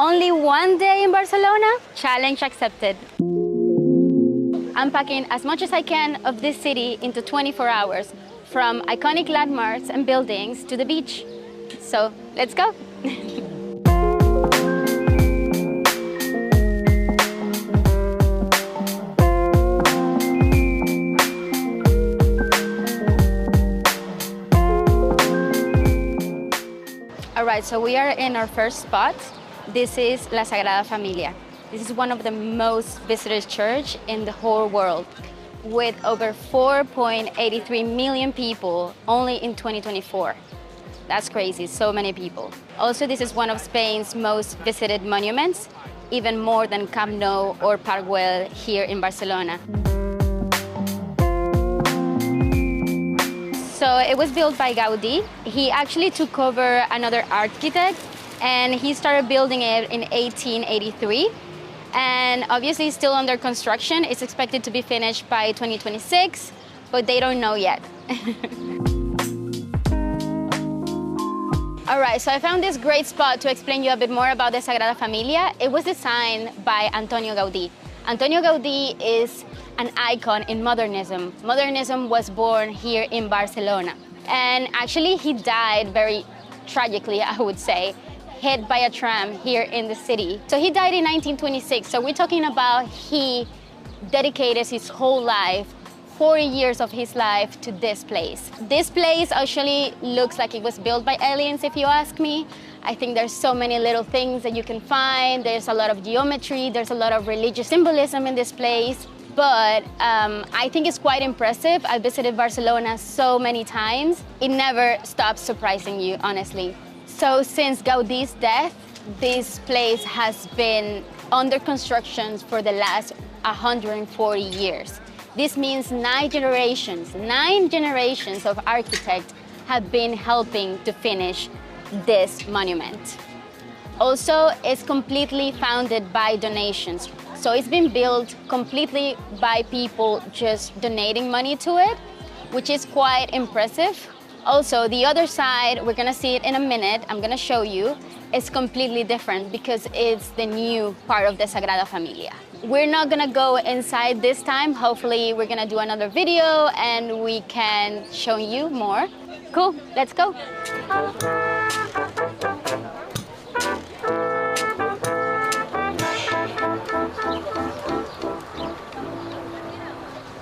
Only one day in Barcelona? Challenge accepted. I'm packing as much as I can of this city into 24 hours, from iconic landmarks and buildings to the beach. So let's go. All right, so we are in our first spot. This is La Sagrada Familia. This is one of the most visited church in the whole world, with over 4.83 million people only in 2024. That's crazy, so many people. Also, this is one of Spain's most visited monuments, even more than Camp Nou or Park Güell here in Barcelona. So it was built by Gaudí. He actually took over another architect and he started building it in 1883. And obviously it's still under construction. It's expected to be finished by 2026, but they don't know yet. All right, so I found this great spot to explain you a bit more about the Sagrada Familia. It was designed by Antonio Gaudí. Antonio Gaudí is an icon in modernism. Modernism was born here in Barcelona. And actually he died very tragically, I would say, hit by a tram here in the city. So he died in 1926. So we're talking about he dedicated his whole life, 40 years of his life, to this place. This place actually looks like it was built by aliens, if you ask me. I think there's so many little things that you can find. There's a lot of geometry. There's a lot of religious symbolism in this place. But I think it's quite impressive. I visited Barcelona so many times. It never stops surprising you, honestly. So since Gaudí's death, this place has been under construction for the last 140 years. This means 9 generations of architects have been helping to finish this monument. Also, it's completely funded by donations. So it's been built completely by people just donating money to it, which is quite impressive. Also, the other side, we're gonna see it in a minute, I'm gonna show you, it's completely different because it's the new part of the Sagrada Familia. We're not gonna go inside this time. Hopefully, we're gonna do another video and we can show you more. Cool, let's go.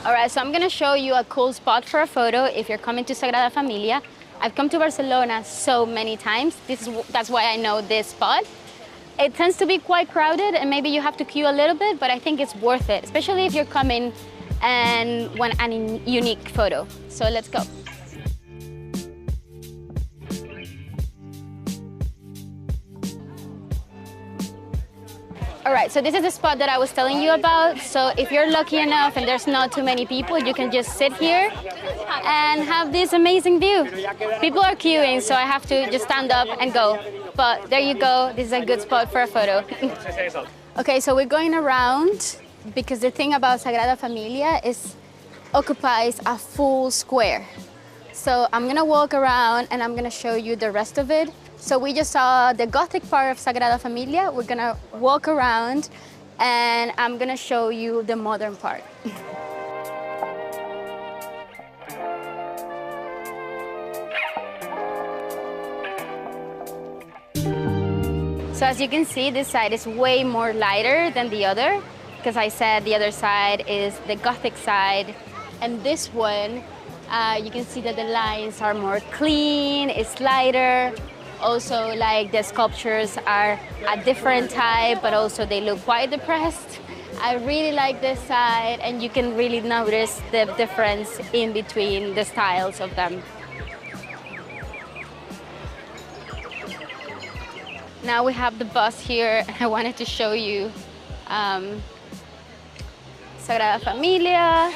All right, so I'm gonna show you a cool spot for a photo if you're coming to Sagrada Familia. I've come to Barcelona so many times. That's why I know this spot. It tends to be quite crowded and maybe you have to queue a little bit, but I think it's worth it, especially if you're coming and want a unique photo. So let's go. All right, so this is the spot that I was telling you about. So if you're lucky enough and there's not too many people, you can just sit here and have this amazing view. People are queuing, so I have to just stand up and go. But there you go, this is a good spot for a photo. Okay, so we're going around because the thing about Sagrada Familia is occupies a full square. So I'm gonna walk around and I'm gonna show you the rest of it. So we just saw the Gothic part of Sagrada Familia. We're gonna walk around and I'm gonna show you the modern part. So as you can see, this side is way more lighter than the other, because I said the other side is the Gothic side. And this one, you can see that the lines are more clean, it's lighter. Also, like the sculptures are a different type, but also they look quite depressed. I really like this side, and you can really notice the difference in between the styles of them. Now we have the bus here, and I wanted to show you Sagrada Familia.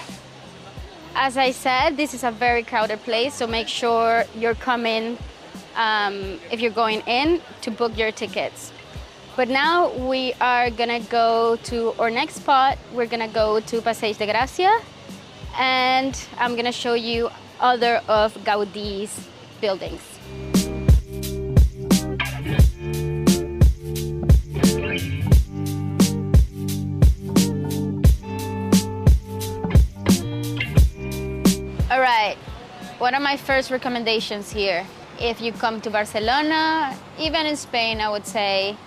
As I said, this is a very crowded place, so make sure you're coming, if you're going in, to book your tickets. But now we are gonna go to our next spot. We're gonna go to Passeig de Gràcia, and I'm gonna show you other of Gaudí's buildings. One of my first recommendations here, if you come to Barcelona, even in Spain, I would say,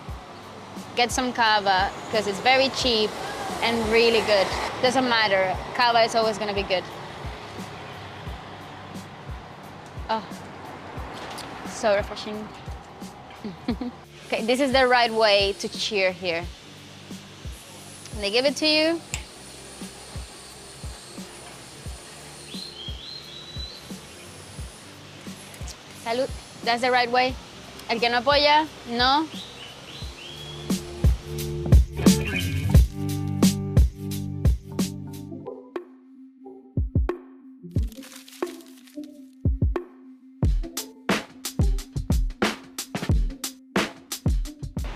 get some cava, because it's very cheap and really good. Doesn't matter, cava is always gonna be good. Oh, so refreshing. Okay, this is the right way to cheer here. They give it to you. Salud. That's the right way. El que no apoya, no.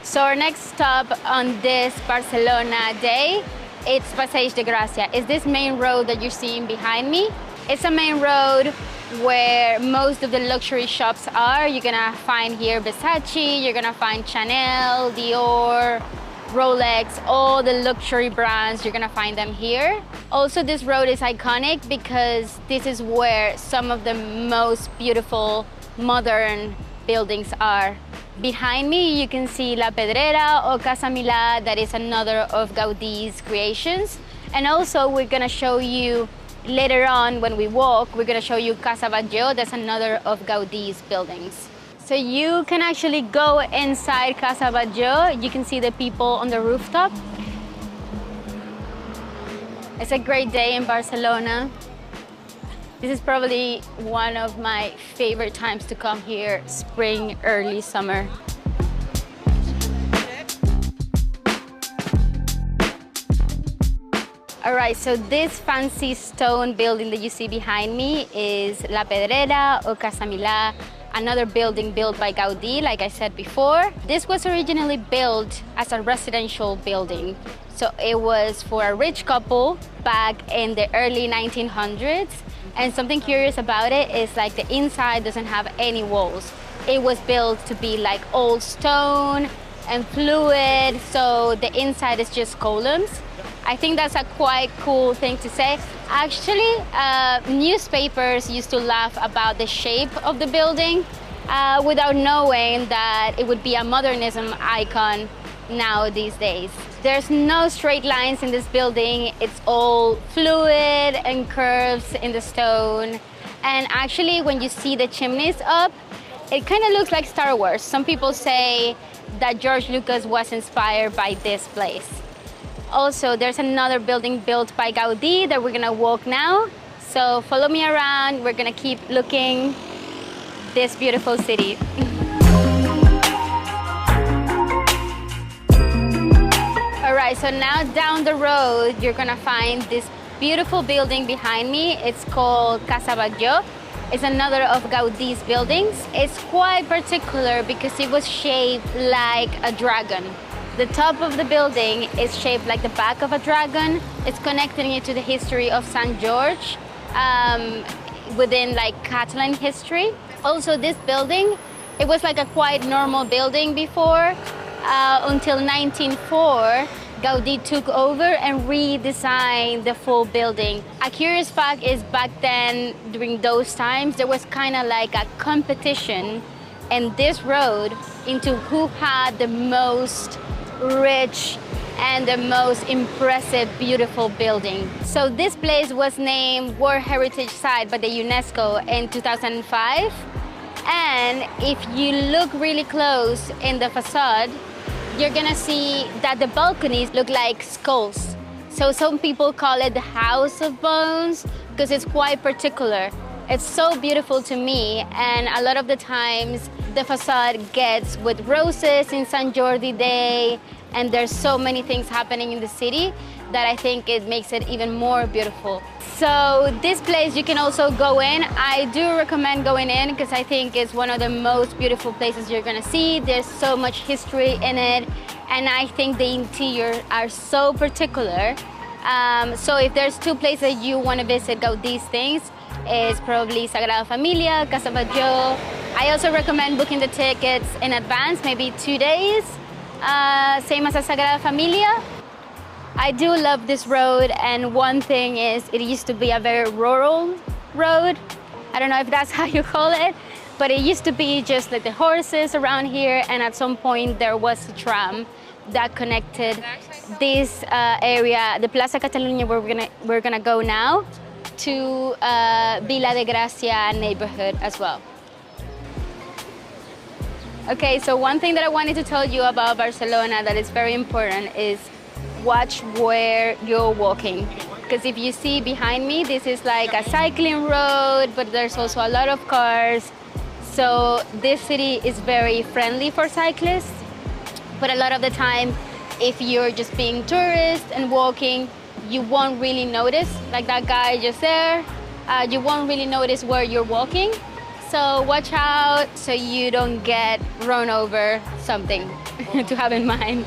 So our next stop on this Barcelona day, it's Passeig de Gràcia. It's this main road that you're seeing behind me. It's a main road where most of the luxury shops are. You're gonna find here Versace, you're gonna find Chanel, Dior, Rolex, all the luxury brands, you're gonna find them here. Also, this road is iconic because this is where some of the most beautiful modern buildings are. Behind me, you can see La Pedrera or Casa Milà, that is another of Gaudí's creations. And also, we're gonna show you later on when we walk, we're gonna show you Casa Batlló, that's another of Gaudí's buildings. So you can actually go inside Casa Batlló. You can see the people on the rooftop. It's a great day in Barcelona. This is probably one of my favorite times to come here, spring, early summer. All right, so this fancy stone building that you see behind me is La Pedrera or Casa Milà, another building built by Gaudí, like I said before. This was originally built as a residential building. So it was for a rich couple back in the early 1900s. And something curious about it is like the inside doesn't have any walls. It was built to be like old stone and fluid, so the inside is just columns. I think that's a quite cool thing to say. Actually, newspapers used to laugh about the shape of the building without knowing that it would be a modernism icon now these days. There's no straight lines in this building. It's all fluid and curves in the stone. And actually, when you see the chimneys up, it kind of looks like Star Wars. Some people say that George Lucas was inspired by this place. Also, there's another building built by Gaudí that we're gonna walk now. So follow me around. We're gonna keep looking this beautiful city. All right, so now down the road, you're gonna find this beautiful building behind me. It's called Casa Batlló. It's another of Gaudí's buildings. It's quite particular because it was shaped like a dragon. The top of the building is shaped like the back of a dragon. It's connecting it to the history of St. George within like Catalan history. Also, this building, it was like a quite normal building before until 1904. Gaudí took over and redesigned the full building. A curious fact is back then, during those times, there was kind of like a competition in this road into who had the most rich and the most impressive, beautiful building. So this place was named World Heritage Site by the UNESCO in 2005. And if you look really close in the facade, you're gonna see that the balconies look like skulls. So some people call it the House of Bones because it's quite particular. It's so beautiful to me, and a lot of the times the facade gets with roses in San Jordi Day, and there's so many things happening in the city that I think it makes it even more beautiful. So this place you can also go in. I do recommend going in because I think it's one of the most beautiful places you're gonna see. There's so much history in it, and I think the interior are so particular. So if there's two places you want to visit Gaudí's things, it's probably Sagrada Familia, Casa Batlló. I also recommend booking the tickets in advance, maybe 2 days, same as a Sagrada Familia. I do love this road, and one thing is it used to be a very rural road, I don't know if that's how you call it, but it used to be just like the horses around here, and at some point there was a tram that connected this area, the Plaza Catalunya, where we're gonna go now, to Vila de Gracia neighborhood as well. Okay, so one thing that I wanted to tell you about Barcelona that is very important is watch where you're walking. Because if you see behind me, this is like a cycling road, but there's also a lot of cars. So this city is very friendly for cyclists. But a lot of the time, if you're just being tourist and walking, you won't really notice, like that guy just there, you won't really notice where you're walking. So watch out so you don't get run over, something to have in mind.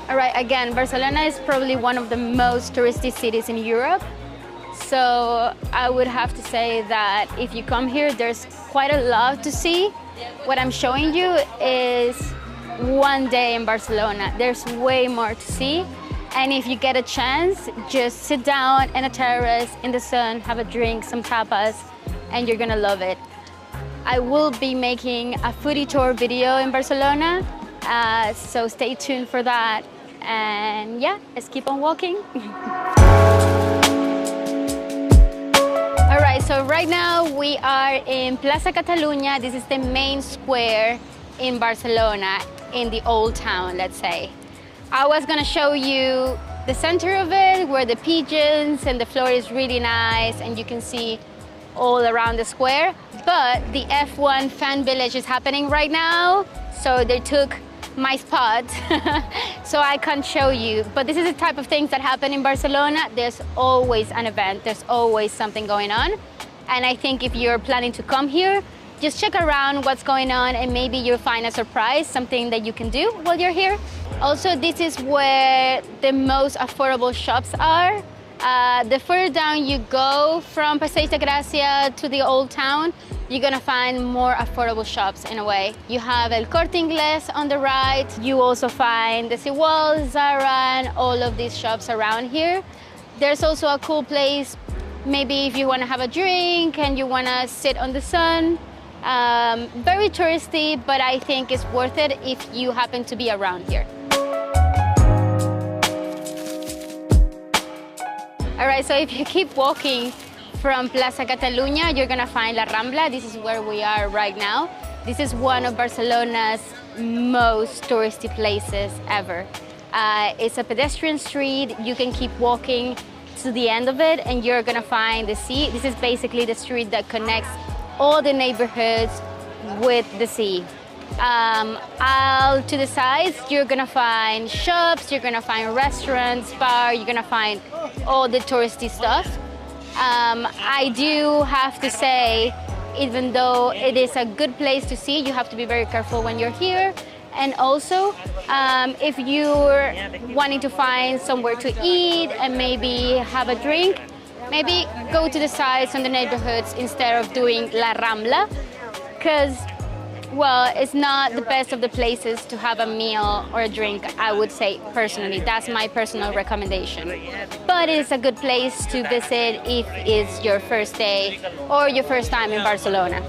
All right, again, Barcelona is probably one of the most touristy cities in Europe. So I would have to say that if you come here, there's quite a lot to see. What I'm showing you is one day in Barcelona. There's way more to see. And if you get a chance, just sit down in a terrace in the sun, have a drink, some tapas, and you're gonna love it. I will be making a foodie tour video in Barcelona, so stay tuned for that. And yeah, let's keep on walking. All right, so right now we are in Plaza Catalunya. This is the main square in Barcelona, in the old town, let's say. I was gonna show you the center of it, where the pigeons and the floor is really nice, and you can see all around the square, but the F1 fan village is happening right now, so they took my spot, so I can't show you. But this is the type of things that happen in Barcelona. There's always an event, there's always something going on, and I think if you're planning to come here, just check around what's going on, and maybe you'll find a surprise, something that you can do while you're here. Also, this is where the most affordable shops are. The further down you go from Passeig de Gracia to the old town, you're gonna find more affordable shops in a way. You have El Corte Inglés on the right. You also find the Desigual, Zara, and all of these shops around here. There's also a cool place, maybe if you wanna have a drink and you wanna sit on the sun. Very touristy, but I think it's worth it if you happen to be around here. All right, so if you keep walking from Plaza Catalunya, you're gonna find La Rambla. This is where we are right now. This is one of Barcelona's most touristy places ever. It's a pedestrian street. You can keep walking to the end of it and you're gonna find the sea. This is basically the street that connects all the neighborhoods with the sea. Out to the sides, you're gonna find shops, you're gonna find restaurants, bar, you're gonna find all the touristy stuff. I do have to say, even though it is a good place to see, you have to be very careful when you're here. And also, if you're wanting to find somewhere to eat and maybe have a drink, maybe go to the sides on the neighborhoods instead of doing La Rambla, because, well, it's not the best of the places to have a meal or a drink, I would say personally. That's my personal recommendation. But it's a good place to visit if it's your first day or your first time in Barcelona.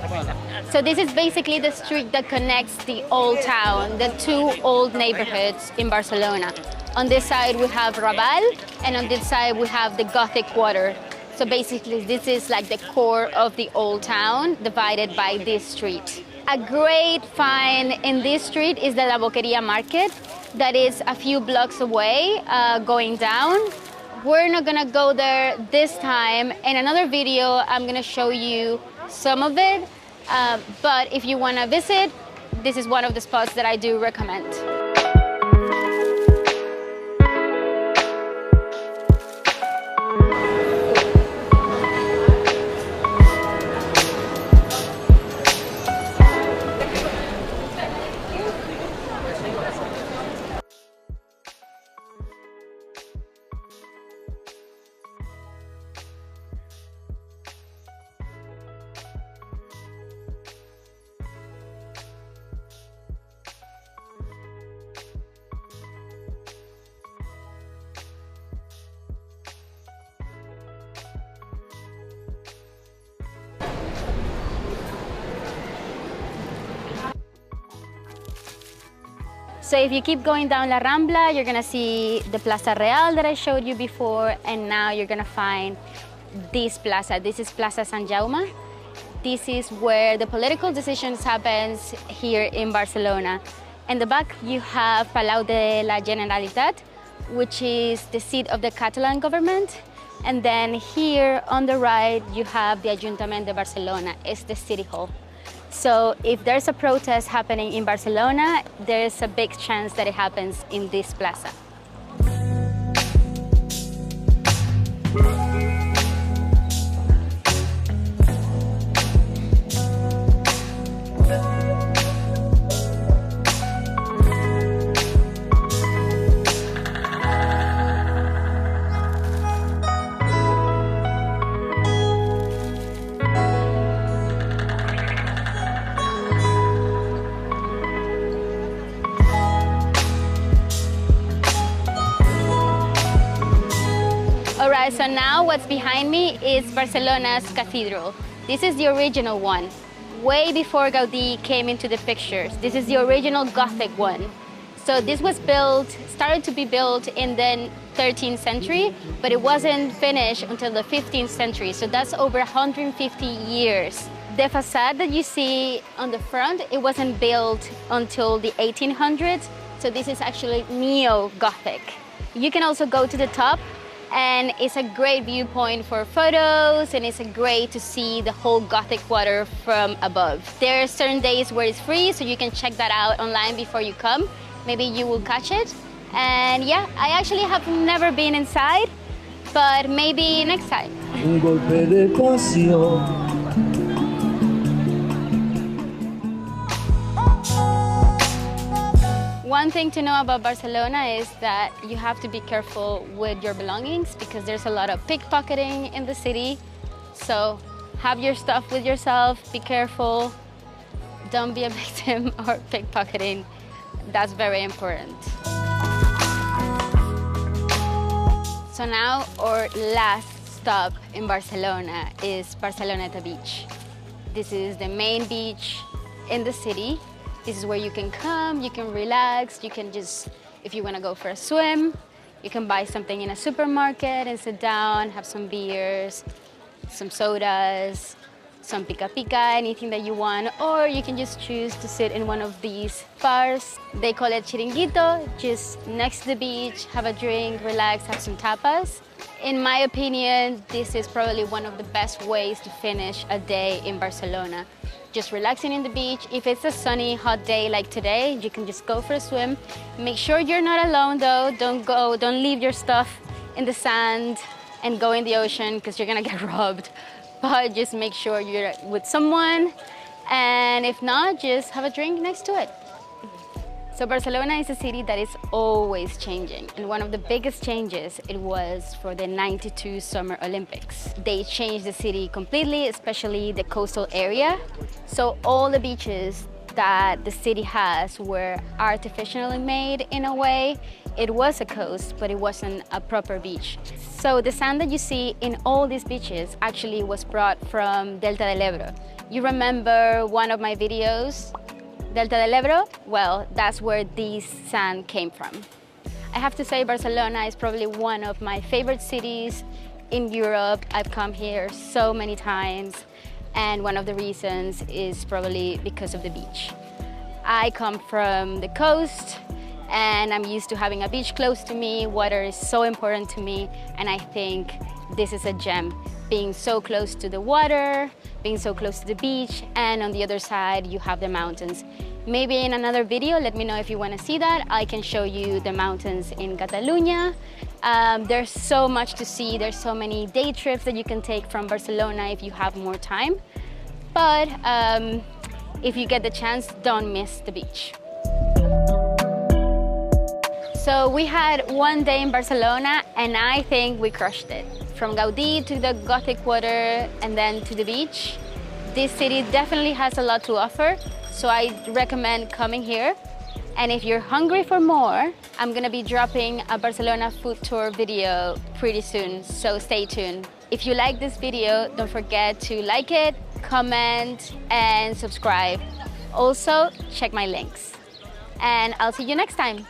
So this is basically the street that connects the old town, the two old neighborhoods in Barcelona. On this side we have Raval, and on this side we have the Gothic Quarter. So basically this is like the core of the old town divided by this street. A great find in this street is the La Boqueria market that is a few blocks away going down. We're not gonna go there this time. In another video, I'm gonna show you some of it. But if you wanna visit, this is one of the spots that I do recommend. So if you keep going down La Rambla, you're gonna see the Plaza Real that I showed you before, and now you're gonna find this plaza. This is Plaza San Jaume. This is where the political decisions happens here in Barcelona. In the back, you have Palau de la Generalitat, which is the seat of the Catalan government. And then here on the right, you have the Ajuntament de Barcelona. It's the city hall. So if there's a protest happening in Barcelona, there's a big chance that it happens in this plaza. All right, so now what's behind me is Barcelona's cathedral. This is the original one, way before Gaudí came into the pictures. This is the original Gothic one. So this was started to be built in the 13th century, but it wasn't finished until the 15th century. So that's over 150 years. The facade that you see on the front, it wasn't built until the 1800s. So this is actually neo-Gothic. You can also go to the top, and it's a great viewpoint for photos, and it's great to see the whole Gothic quarter from above. There are certain days where it's free, so you can check that out online before you come. Maybe you will catch it. And yeah, I actually have never been inside, but maybe next time. Un golpe de pasión. One thing to know about Barcelona is that you have to be careful with your belongings because there's a lot of pickpocketing in the city. So have your stuff with yourself, be careful, don't be a victim of pickpocketing. That's very important. So now our last stop in Barcelona is Barceloneta Beach. This is the main beach in the city. This is where you can come, you can relax, you can just, if you want to go for a swim, you can buy something in a supermarket and sit down, have some beers, some sodas, some pica pica, anything that you want, or you can just choose to sit in one of these bars. They call it chiringuito, just next to the beach, have a drink, relax, have some tapas. In my opinion, this is probably one of the best ways to finish a day in Barcelona. Just relaxing in the beach. If it's a sunny, hot day like today, you can just go for a swim. Make sure you're not alone though. Don't leave your stuff in the sand and go in the ocean because you're gonna get robbed. But just make sure you're with someone, and if not, just have a drink next to it. So Barcelona is a city that is always changing, and one of the biggest changes it was for the '92 Summer Olympics. They changed the city completely, especially the coastal area. So all the beaches that the city has were artificially made in a way. It was a coast, but it wasn't a proper beach. So the sand that you see in all these beaches actually was brought from Delta del Ebro. You remember one of my videos, Delta del Ebro? Well, that's where this sand came from. I have to say Barcelona is probably one of my favorite cities in Europe. I've come here so many times, and one of the reasons is probably because of the beach. I come from the coast, and I'm used to having a beach close to me. Water is so important to me, and I think this is a gem. Being so close to the water, being so close to the beach, and on the other side you have the mountains. Maybe in another video, let me know if you want to see that. I can show you the mountains in Catalonia. There's so much to see. There's so many day trips that you can take from Barcelona if you have more time. But if you get the chance, don't miss the beach. So we had one day in Barcelona, and I think we crushed it. From Gaudí to the Gothic quarter and then to the beach. This city definitely has a lot to offer, so I recommend coming here. And if you're hungry for more, I'm gonna be dropping a Barcelona food tour video pretty soon, so stay tuned. If you like this video, don't forget to like it, comment, and subscribe. Also, check my links. and I'll see you next time.